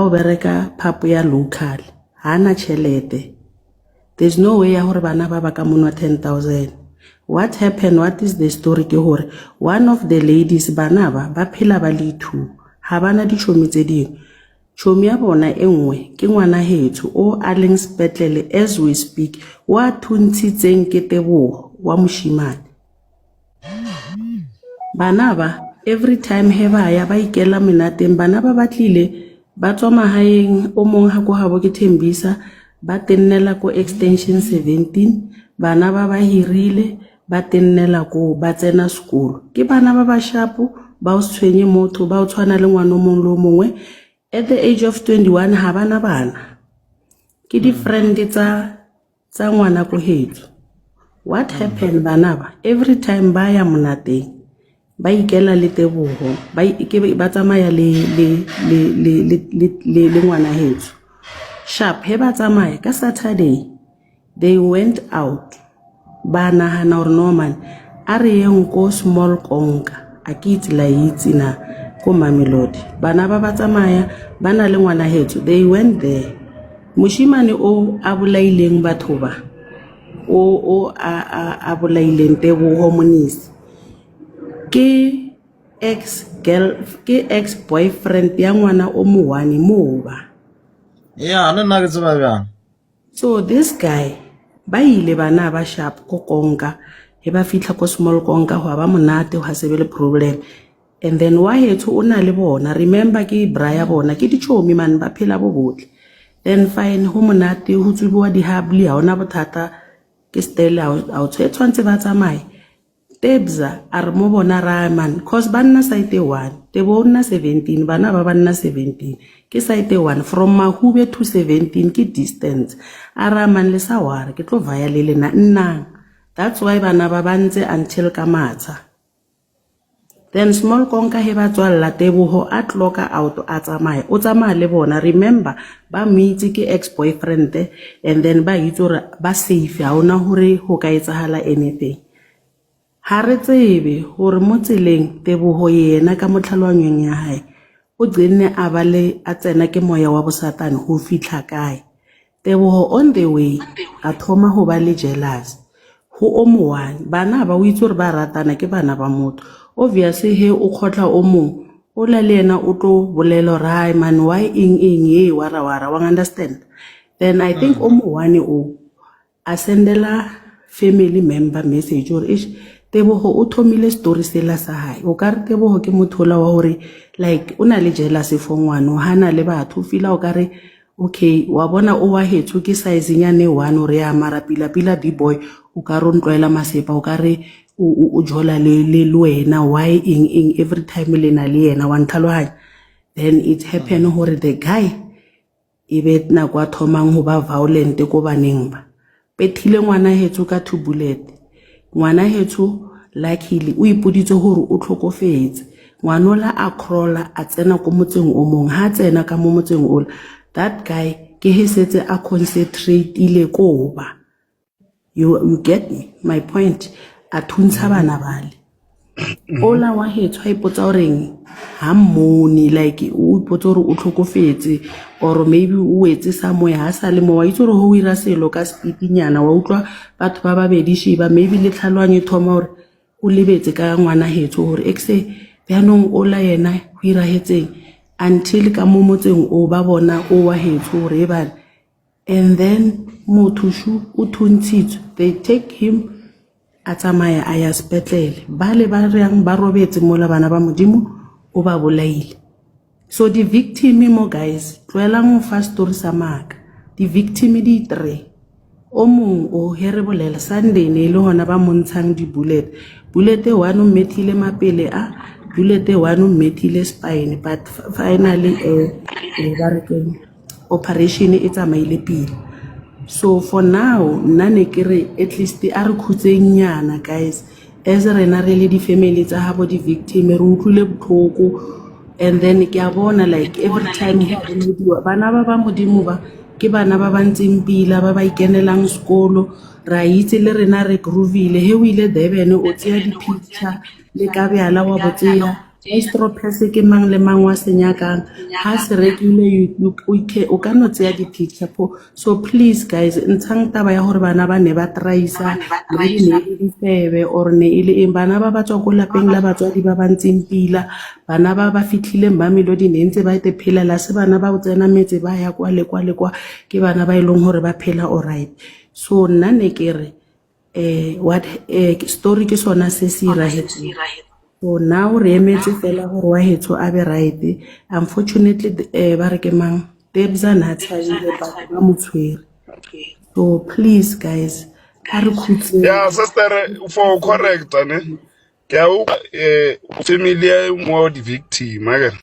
o bereka phapo ya local hana chelete. There's no way ya hore bana ba ka monwa 10,000. What happened? What is the story? Ke hore one of the ladies bana ba phela ba le 2 ha bana dichomi tse ding. Chomi ya bona enngwe ke ngwana hetso o a leng sepetlele as we speak wa thuntshitseng ke Teboho wa moshimane. Bana ba every time he ba ya ba ikela menateng bana ba batlile ba tswa mahaeng o mong ha go habo ke Thembisa ba tennela ko extension 17 bana ba hirile ba tennela ko ba tsena school ke bana ba shapo ba o tshwenye motho ba o tshwana le ngwana mongwe le mongwe at the age of 21 ha bana ke di friend tsa ngwana ko hetso. What happened bana ba every time ba ya monateng ba ikela le Teboho ba tsamaya le ngwana hetso sharp he ba tsamaya ka Saturday they went out ba nahana hore Norman a re yeng ko small konka a ke itla itse na ko Mamelodi bana ba tsamaya bana le ngwana hetso they went there moshimane o a bolaileng batho ba o a bolaileng Teboho monisi ke ex boyfriend ya ngwana o mowane moba. Yeah, nna ke tseba bjang. So this guy ba ile bana ba sharp ko konka he ba fitla ko small konka ho ba monate ho hasebele problem and then wa hetho o na le bona remember ke braya bona ke dichomi man ba phela bo botle then fine ho monate ho tsubiwa di habli ha ona bothata ke stella a o tshwantse ba tsamaye Tebza a re mo bona Raman cause banna site 1 Tebo nna 17 bana ba banna 17 ke site 1 from Mahube to 17 ke distance a Raman le saware ke tlo vaya le lena nnang that's why bana ba bantse until Kamatsa then small konka he ba tswalla Teboho a tloka out a tsamaya o tsamaya le bona remember ba meetse ke ex boyfriend and then ba itsore ba safe ha ona hore ho ka etsahala anything. Ha re tsebe hore mo tseleng Teboho yena ka motlhalwanyong ya hae o tsenne a bale a tsena ke moya wa bosatane ho fitla kae Teboho on the way a thoma ho ba le jealous ho o moane bana ba o itse hore ba ratana ke bana ba motho obviously he o khotla o mong o la le yena o tlo bolelo rai man why ye wara wa understand then I think o moane o a sendela family member message or ish Teboho o thomile story sela sa hae o ka re Teboho ke mothola wa hore like o na le jealous for ngwana hana le batho fila o ka re okay wa bona o wa hetso ke size nyane 1 o re ya mara pila big boy o ka ro ntloela masepa o ka re o jola le wena why every time le na le yena wa ntlhalohanya then it happen hore the guy ebe na kwa thomang ho ba violent ko baneng ba pethile ngwana hetso ka 2 bullet ngwana hetso luckily o ipoditse hore o tlhokofetse ngwanola a crawler a tsena ko motseng o mong ha tsena ka mo motseng o that guy ke hesetse a concentrate ile ko ba you get me my point a thuntsha bana bale ola wa hetso ha ipotsa hore ha mmoni like o ipotsa hore o tlhokofetse or maybe o etse somewhere ha sa le mo wa itse hore ho ira selo ka speed nyana wa utlwa batho ba babedi shiba maybe le tlhalwanye thoma hore o lebetse ka ngwana hetso hore exe byanong ola yena ho ira hetseng until ka mo motseng o ba bona o wa hetso hore ba and then mothushu o thuntshitswe they take him a tsamaya a ya sepetlele ba le ba reng ba robetse mola bana ba modimo o ba bolaile. So the victim mo guys tloelang fa story sa maka the victim di 3 o mong o here bolela Sunday ne le hona ba montshang di bullet 1 o methile mapele a bullet 1 o methile spine but finally ba re operation e tsamaile pele. So for now nane kere at least a re khutseng nyana guys as rena re le di family tsa habo di victim re utlwile botlhoko and then ke a bona like every time bana ba modimo ba ke bana ba bantseng pila ba ba ikenelang sekolo ra itse le rena re groovile he o ile Durban o tseya di picture le ka bjala wa botseya Estropes ke mang le mang wa se nyakang ha se rekile o ka no tseya di-picture po. So please guys ntshang taba ya gore bana ba ne ba traisa maybe ne e le difebe or ne e le eng bana ba ba tswa ko lapeng la batswadi ba ba ntseng pila bana ba ba fitlhileng ba melodi ne ntse ba ete phelela se bana ba o tsena metse ba ya kwa le kwa ke bana ba e leng gore ba phela alright. So nna ne ke re story ke sona se se iragetseng. So now re emetse fela gore wa hetso a be right. Unfortunately ba re ke mang Debza na tshabile batho ba mo tshwere. So please guys a re khutse Yeah, sister, for correct, ne? Ke a familiar mo di victim, again.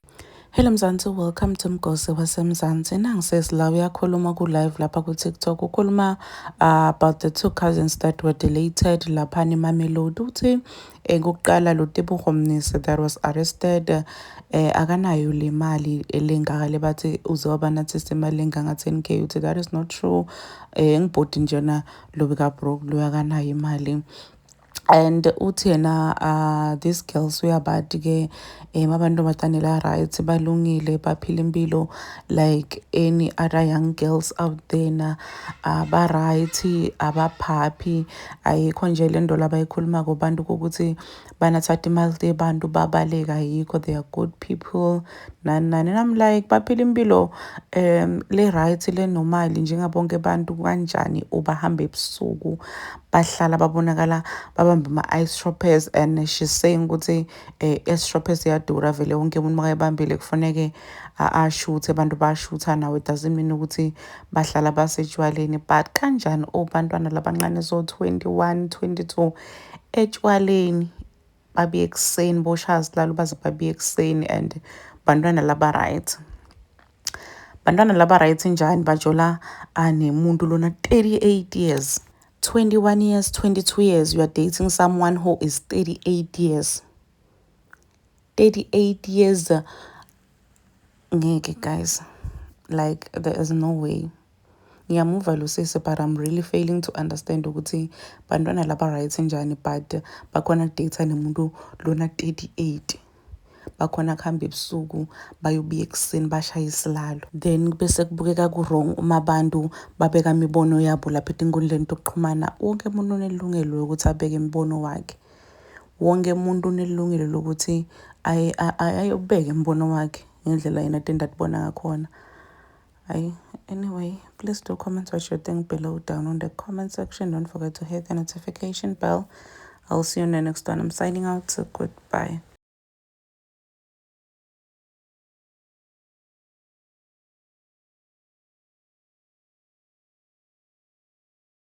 Hello Mzansi, welcome to Mgosi waseMzansi. Nangisesi la uyakhuluma ku-live lapha ku-TikTok. Ukhuluma about the two cousins that were deleted lapha eMamelodi. Uthi kokuqala lo Tebogo Mnisi that was arrested akanayo le mali elengakale bathi uzoba nathi imali enganga 10k. Uthi that is not true. Ngibhodi njena lo bika broke lo akanayo imali. And uthi yena these girls uyabathi ke abantu batanela rights balungile baphila impilo like any other young girls out there na ba right abaphaphi ayikho nje le nto labayikhuluma kubantu ukuthi banathatha imali abantu babaleka ayikho. They are good people nani and I'm like baphila impilo le right le normal njengabonke abantu kanjani ubahamba ebusuku bahlala babonakala babamba ama-ice shoppers. And she's saying ukuthi ice shoppers iyadura vele wonke umuntu makayibambile kufaneke ashuthe abantu bashutha nawe. It doesn't mean ukuthi bahlala basetshwaleni but kanjani obantwana labancane so 21 22 etshwaleni babuye ekuseni boshazi lalo baze babuye ekuseni and bantwana laba right. Bantwana laba right njani bajola anemuntu lona 38 years 21 years, 22 years, you are dating someone who is 38 years. 38 years. Ngeke guys. Like, there is no way. Ngiyamuva lo sisi but I'm really failing to understand ukuthi bantwana laba right njani but bakhona date nemuntu lona 38. Bakhona kuhamba ebusuku bayobuya ekuseni bashaya isilalo. Then bese kubukeka ku-wrong uma abantu babeka imibono yabo lapha enkundleni yokuxhumana. Wonke umuntu unelungelo lokuthi abeke imibono wakhe. Wonke umuntu unelungelo lokuthi ayobeka imibono wakhe ngendlela yena atenda atibona ngakhona. Anyway, please do comment what you think below down on the comment section. Don't forget to hit the notification bell. I'll see you in the next one. I'm signing out. So goodbye.